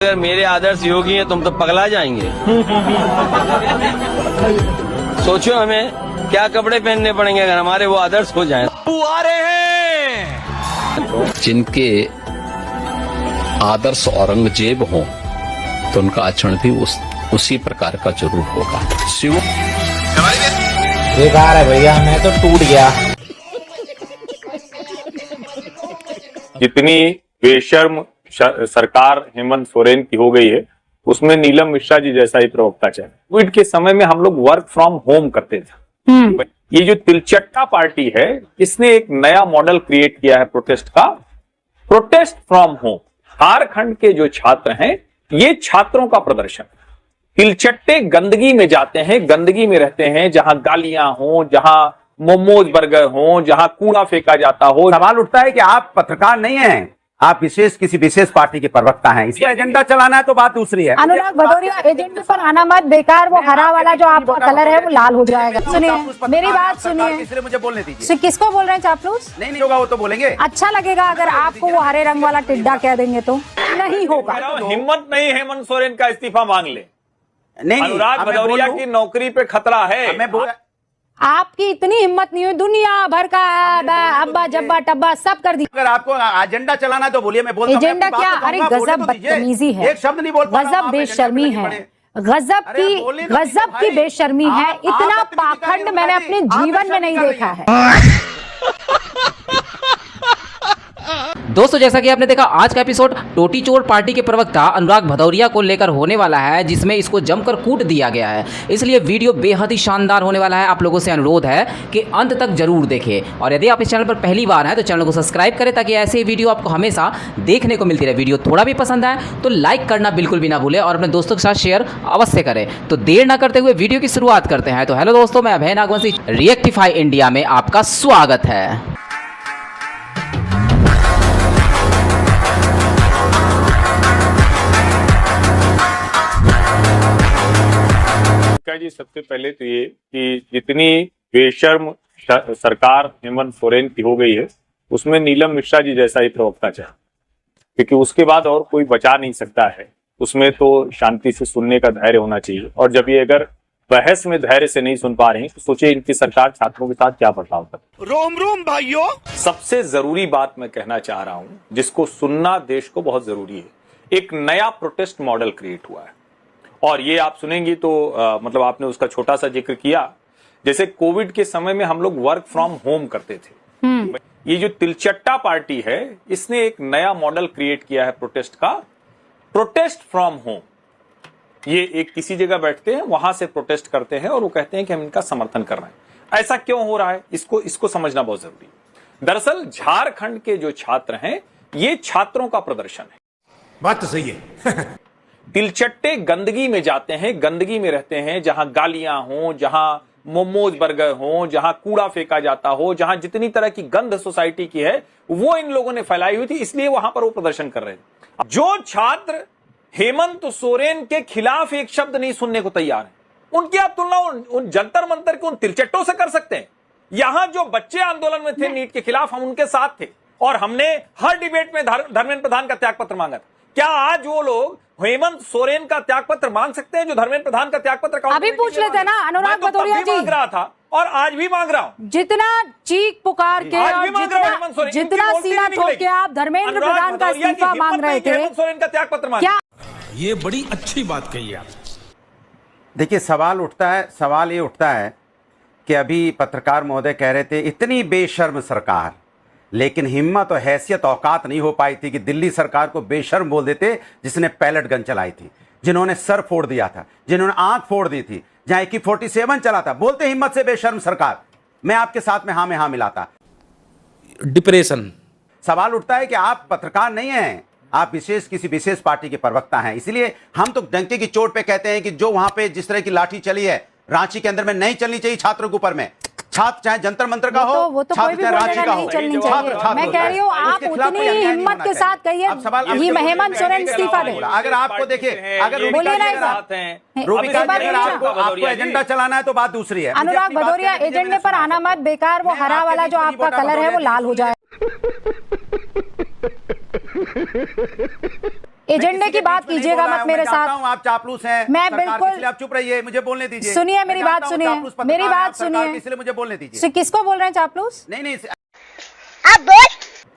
अगर मेरे आदर्श योगी हैं तुम तो पगला जाएंगे। सोचो हमें क्या कपड़े पहनने पड़ेंगे अगर हमारे वो आदर्श हो जाएं। आ रहे हैं जिनके आदर्श औरंगजेब हों तो उनका आचरण भी उसी प्रकार का जरूर होगा। शिव बेकार है भैया, मैं तो टूट गया। जितनी बेशर्म सरकार हेमंत सोरेन की हो गई है उसमें नीलम मिश्रा जी जैसा ही प्रवक्ता चाहिए। कोविड के समय में हम लोग वर्क फ्रॉम होम करते थे। ये जो तिलचट्टा पार्टी है इसने एक नया मॉडल क्रिएट किया है प्रोटेस्ट का, प्रोटेस्ट फ्रॉम होम। झारखंड के जो छात्र हैं ये छात्रों का प्रदर्शन, तिलचट्टे गंदगी में जाते हैं, गंदगी में रहते हैं, जहां गालियां हो, जहां मोमोज बर्गर हो, जहां कूड़ा फेंका जाता हो। सवाल उठता है कि आप पत्रकार नहीं हैं, आप किसी विशेष पार्टी के प्रवक्ता हैं, इसका एजेंडा चलाना है तो बात दूसरी है। अनुराग भदौरिया, एजेंडे पर आना मत, बेकार। वो हरा वाला जो आपका कलर है वो लाल हो जाएगा। सुनिए मेरी बात, सुनिए। इसलिए मुझे बोलने दीजिए। किसको बोल रहे हैं चापलूस? नहीं होगा वो तो बोलेंगे। अच्छा लगेगा अगर आपको वो हरे रंग वाला टिड्डा कह देंगे तो नहीं होगा। हिम्मत नहीं हेमंत सोरेन का इस्तीफा मांग ले। नहीं, अनुराग भदौरिया की नौकरी पे खतरा है। मैं बोल आपकी इतनी हिम्मत नहीं हुई, दुनिया भर का अब्बा जब्बा टब्बा सब कर दी। अगर आपको एजेंडा चलाना है तो बोलिए, मैं बोलता हूं। एजेंडा क्या? अरे गजब बदतमीजी है, एक शब्द नहीं बोल पा रहा हूं, गजब आप बेशर्मी एजेंडा है, पे लगे पड़े। गजब की बेशर्मी है। इतना पाखंड मैंने अपने जीवन में नहीं देखा है। दोस्तों, जैसा कि आपने देखा आज का एपिसोड टोटी चोर पार्टी के प्रवक्ता अनुराग भदौरिया को लेकर होने वाला है, जिसमें इसको जमकर कूट दिया गया है। इसलिए वीडियो बेहद ही शानदार होने वाला है। आप लोगों से अनुरोध है कि अंत तक जरूर देखें, और यदि आप इस चैनल पर पहली बार हैं तो चैनल को सब्सक्राइब करें ताकि ऐसे ही वीडियो आपको हमेशा देखने को मिलती रहे। वीडियो थोड़ा भी पसंद आए तो लाइक करना बिल्कुल भी ना भूलें और अपने दोस्तों के साथ शेयर अवश्य करें। तो देर ना करते हुए वीडियो की शुरुआत करते हैं। तो हेलो दोस्तों, मैं अभय नागवंशी, रिएक्टिफाई इंडिया में आपका स्वागत है। जी सबसे पहले तो ये कि जितनी बेशर्म सरकार हेमंत सोरेन की हो गई है उसमें नीलम मिश्रा जी जैसा ही प्रवक्ता चाहिए, क्योंकि उसके बाद और कोई बचा नहीं सकता है। उसमें तो शांति से सुनने का धैर्य होना चाहिए, और जब ये अगर बहस में धैर्य से नहीं सुन पा रही तो सोचिए इनकी सरकार छात्रों के साथ क्या बर्ताव करती। रोम रोम भाइयों, सबसे जरूरी बात मैं कहना चाह रहा हूं जिसको सुनना देश को बहुत जरूरी है। एक नया प्रोटेस्ट मॉडल क्रिएट हुआ है, और ये आप सुनेंगी तो मतलब आपने उसका छोटा सा जिक्र किया। जैसे कोविड के समय में हम लोग वर्क फ्रॉम होम करते थे। ये जो तिलचट्टा पार्टी है इसने एक नया मॉडल क्रिएट किया है प्रोटेस्ट का, प्रोटेस्ट फ्रॉम होम। ये एक किसी जगह बैठते हैं, वहां से प्रोटेस्ट करते हैं और वो कहते हैं कि हम इनका समर्थन कर रहे हैं। ऐसा क्यों हो रहा है इसको समझना बहुत जरूरी है। दरअसल झारखंड के जो छात्र हैं ये छात्रों का प्रदर्शन है। बात तो सही है। तिलचट्टे गंदगी में जाते हैं, गंदगी में रहते हैं, जहां गालियां हो, जहां मोमोज बर्गर हो, जहां कूड़ा फेंका जाता हो, जहां जितनी तरह की गंध सोसाइटी की है वो इन लोगों ने फैलाई हुई थी, इसलिए वहां पर वो प्रदर्शन कर रहे थे। जो छात्र हेमंत सोरेन के खिलाफ एक शब्द नहीं सुनने को तैयार है, उनकी आप तुलना उन जंतर मंतर के उन तिलचट्टों से कर सकते हैं। यहां जो बच्चे आंदोलन में थे नीट के खिलाफ, हम उनके साथ थे और हमने हर डिबेट में धर्मेंद्र प्रधान का त्यागपत्र मांगा था। क्या आज वो लोग हेमंत सोरेन का त्यागपत्र मांग सकते हैं जो धर्मेंद्र प्रधान का त्यागपत्र अभी पूछ लेते ना अनुराग भदौरिया जी। मांग रहा था और आज भी मांग रहा हूं। जितना चीख पुकार के और जितना सीना ठोक के आप धर्मेंद्र प्रधान का इस्तीफा मांग रहे थे, हेमंत सोरेन का त्यागपत्र मांग। क्या ये बड़ी अच्छी बात कही आप। देखिए सवाल ये उठता है कि अभी पत्रकार महोदय कह रहे थे इतनी बेशर्म सरकार, लेकिन हिम्मत और हैसियत औकात नहीं हो पाई थी कि दिल्ली सरकार को बेशर्म बोल देते, जिसने पैलेट गन चलाई थी, जिन्होंने सर फोड़ दिया था, जिन्होंने आंख फोड़ दी थी, जहां AK-47 चला था। बोलते हिम्मत से बेशर्म सरकार, मैं आपके साथ में हाँ मिलाता। डिप्रेशन। सवाल उठता है कि आप पत्रकार नहीं हैं, आप किसी विशेष पार्टी के प्रवक्ता हैं। इसलिए हम तो डंके की चोट पे कहते हैं कि जो वहां पे जिस तरह की लाठी चली है रांची के अंदर में नहीं चलनी चाहिए छात्रों के ऊपर में। छात्र चाहे जंतर मंत्र का हो, वो तो छात्र चाहे रांची का हो, मैं कह रही हूँ आप उतनी हिम्मत के साथ कहिए हेमंत सोरेन इस्तीफा दे। अगर आपको देखिए, अगर बोलिए ना, आपको एजेंडा चलाना है तो बात दूसरी है। अनुराग भदौरिया, एजेंडे पर आना मत, बेकार। वो हरा वाला जो आपका कलर है वो लाल हो जाए। एजेंडे की बात कीजिएगा मत मेरे साथ। आप चापलूस हैं, मैं सरकार की, बिल्कुल- इसलिए आप चुप रहिए, मुझे बोलने दीजिए। सुनिए मेरी बात, सुनिए मेरी बात सुनिए, इसलिए मुझे बोलने दीजिए। किसको बोल रहे हैं चापलूस? नहीं अब बोल।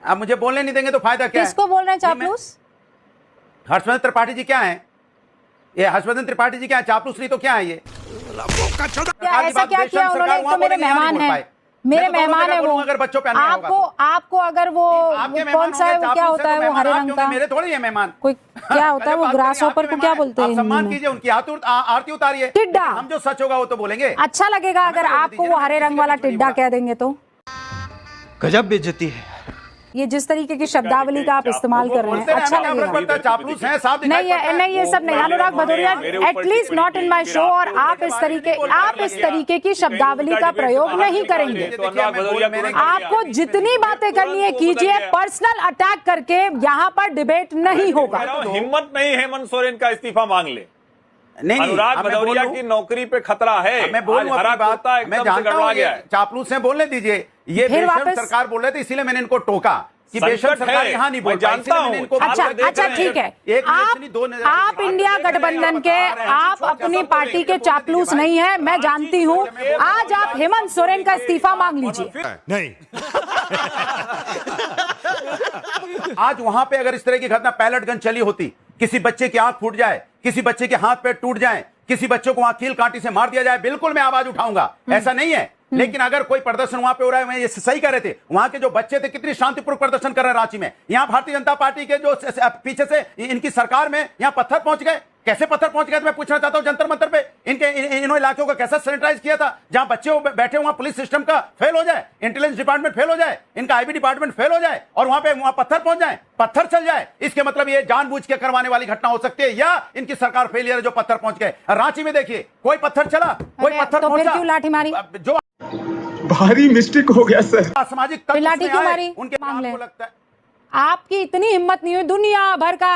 आप मुझे बोलने नहीं देंगे तो फायदा क्या है? किसको बोल रहे हैं चापलूस? हर्षवर्धन त्रिपाठी जी क्या है? ये हर्षवर्धन त्रिपाठी जी क्या है? चापलूस नहीं तो क्या है ये? ऐसा क्या किया उन्होंने? तो मेरे मेहमान हैं, मेरे मेहमान है वो। अगर बच्चों पे अन्याय होगा तो। आपको अगर वो कौन सा है, वो क्या होता है, वो हरे रंग का मेरे थोड़े ही मेहमान कोई क्या होता है, वो ग्रास हॉपर को क्या बोलते हैं? सम्मान कीजिए, उनकी आरती उतारिए। टिड्डा। हम जो सच होगा वो तो बोलेंगे। अच्छा लगेगा अगर आपको वो हरे रंग वाला टिड्डा कह देंगे तो। गजब बेइज्जती है। ये जिस तरीके की शब्दावली का आप इस्तेमाल कर रहे हैं, अच्छा लगेगा। चापलूस हैं, साफ नहीं ये सब नहीं। Anurag Bhadauria, at least not in my show. और आप इस तरीके की शब्दावली का प्रयोग नहीं करेंगे। आपको जितनी बातें करनी है कीजिए, पर्सनल अटैक करके यहाँ पर डिबेट नहीं होगा। हिम्मत नहीं हेमंत सोरेन का इस्तीफा मांग ले। नहीं, अनुराग भदौरिया की नौकरी पे खतरा है। मैं बोलूं अपनी बात, मैं जानता हूं गया है। चापलूस हैं, बोलने दीजिए। ये फिर बेशर्म वापस- सरकार बोल रहे थे, इसीलिए मैंने इनको टोका कि बेशर्म सरकार यहाँ नहीं बोल पाई, इसलिए मैंने इनको अच्छा ठीक है। आप इंडिया गठबंधन के, आप अपनी पार्टी के चापलूस नहीं है, मैं जानती हूँ। आज आप हेमंत सोरेन का इस्तीफा मांग लीजिए। नहीं, आज वहां पे अगर इस तरह की घटना पैलेट गन चली होती, किसी बच्चे की आंख फूट जाए, किसी बच्चे के हाथ पैर टूट जाए, किसी बच्चे को वहां कील कांटी से मार दिया जाए, बिल्कुल मैं आवाज उठाऊंगा, ऐसा नहीं है। लेकिन अगर कोई प्रदर्शन वहां पे हो रहा है, मैं ये सही कह रहे थे, वहां के जो बच्चे थे कितनी शांतिपूर्वक प्रदर्शन कर रहे हैं रांची में। यहां भारतीय जनता पार्टी के जो पीछे से इनकी सरकार में यहां पत्थर पहुंच गए। कैसे पत्थर पहुंच गए? तो मैं पूछना चाहता हूं, जंतर मंतर पे इन्होंने इलाकों को कैसे सैनिटाइज किया था? जहां बच्चे बैठे वहां पुलिस सिस्टम का फेल हो जाए, इंटेलिजेंस डिपार्टमेंट फेल हो जाए, इनका आईबी डिपार्टमेंट फेल हो जाए और वहां पत्थर पहुंच जाए, पत्थर चल जाए, इसके मतलब ये जानबूझ के करवाने वाली घटना हो सकती है या इनकी सरकार फेलियर है जो पत्थर पहुंच गए। रांची में देखिए, कोई पत्थर चला, कोई पत्थर तो फिर पहुंचा, क्यों लाठी मारी? जो भारी मिस्टेक हो गया सर। सामाजिक लाठी क्यों मारी? उनके मांग ले। आपको लगता है आपकी इतनी हिम्मत नहीं हुई, दुनिया भर का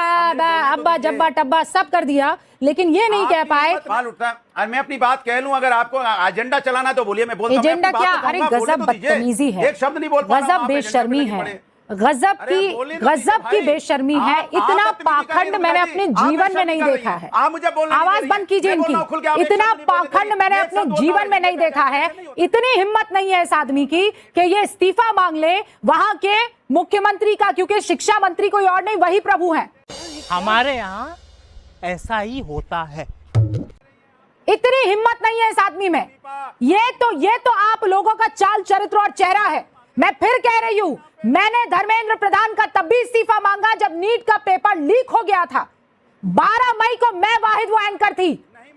अब्बा जब्बा टब्बा सब कर दिया, लेकिन ये नहीं कह पाए। सवाल उठता है, मैं अपनी बात कह लूं, अगर आपको एजेंडा चलाना तो बोलिए, मैं बोलता हूं। एजेंडा क्या? अरे गजब बदतमीजी है, एक शब्द नहीं बोल पा रहा हूं, गजब आप बेशर्मी एजेंडा है, पे गजब की बेशर्मी है। इतना पाखंड मैंने अपने जीवन में नहीं देखा है। आप मुझे बोलने आवाज बंद कीजिए इनकी। इतना पाखंड मैंने अपने जीवन में नहीं देखा है। इतनी हिम्मत नहीं है इस आदमी की कि ये इस्तीफा मांग ले वहां के मुख्यमंत्री का, क्योंकि शिक्षा मंत्री कोई और नहीं, वही प्रभु हैं। हमारे यहाँ ऐसा ही होता है। इतनी हिम्मत नहीं है इस आदमी में। ये तो आप लोगों का चाल चरित्र और चेहरा है। मैं फिर कह रही हूं, मैंने धर्मेंद्र प्रधान का तब भी इस्तीफा मांगा जब नीट का पेपर लीक हो गया था। 12 मई को मैं वाहिद वो एंकर थी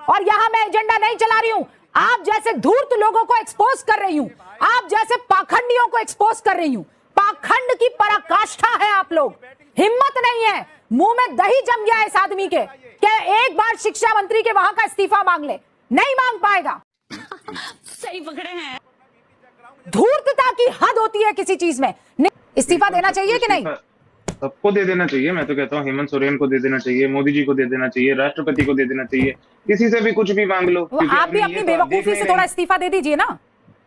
और यहां मैं एजेंडा नहीं चला रही हूं। आप जैसे धूर्त लोगों को एक्सपोज कर रही हूं, आप जैसे पाखंडियों को एक्सपोज कर रही हूं। पाखंड की पराकाष्ठा है आप लोग। हिम्मत नहीं है, मुंह में दही जम गया है इस आदमी के कि एक बार शिक्षा मंत्री के वहां का इस्तीफा मांग ले, नहीं मांग पाएगा। सही पकड़े हैं। धूर्तता की हद होती है किसी चीज में। इस्तीफा देना चाहिए कि नहीं? सबको दे देना चाहिए। मैं तो कहता हूँ हेमंत सोरेन को दे देना चाहिए, मोदी जी को दे देना चाहिए, राष्ट्रपति को दे देना चाहिए, किसी से भी कुछ भी मांग लो। आप भी अपनी बेवकूफी से थोड़ा इस्तीफा दे दीजिए ना।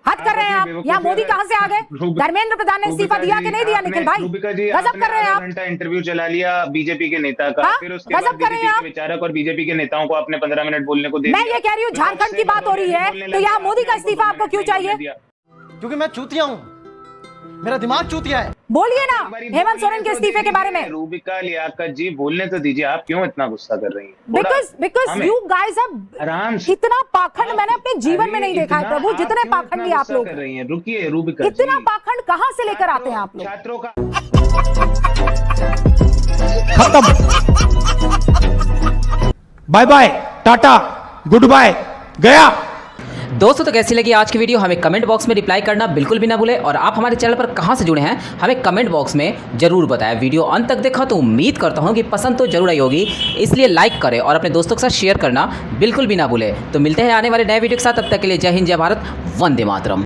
हद कर रहे हैं आप। यहाँ मोदी कहाँ से आ गए? धर्मेंद्र प्रधान ने इस्तीफा दिया कि नहीं दिया? निखिल भाई गजब कर रहे हैं आप। घंटा इंटरव्यू चला लिया बीजेपी के नेता का, फिर उसके बाद बीजेपी के विचारक और बीजेपी के नेताओं को आपने 15 मिनट बोलने को दिया। मैं ये कह रही हूँ, झारखंड की बात हो रही है तो यहाँ मोदी का इस्तीफा आपको क्यों चाहिए? क्योंकि मैं चूतिया हूँ, मेरा दिमाग चूतिया है। बोलिए ना हेमंत सोरेन के इस्तीफे के बारे में। रूबिका लियाकत जी बोलने तो दीजिए, आप क्यों इतना गुस्सा कर रही हैं? बिकॉज यू गाइस आराम से। इतना पाखंड मैंने अपने जीवन में नहीं देखा है प्रभु, जितने पाखंडी आप लोग कर रही हैं। रुकिए रूबिका, इतना पाखंड कहाँ से लेकर आते हैं आप लोग? छात्रों का bye bye, tata, goodbye, गया। दोस्तों तो कैसी लगी आज की वीडियो हमें कमेंट बॉक्स में रिप्लाई करना बिल्कुल भी ना भूले। और आप हमारे चैनल पर कहां से जुड़े हैं हमें कमेंट बॉक्स में जरूर बताएं। वीडियो अंत तक देखा तो उम्मीद करता हूं कि पसंद तो जरूर आई होगी, इसलिए लाइक करें और अपने दोस्तों के साथ शेयर करना बिल्कुल भी ना भूले। तो मिलते हैं आने वाले नए वीडियो के साथ, तब तक के लिए जय हिंद, जय भारत, वंदे मातरम।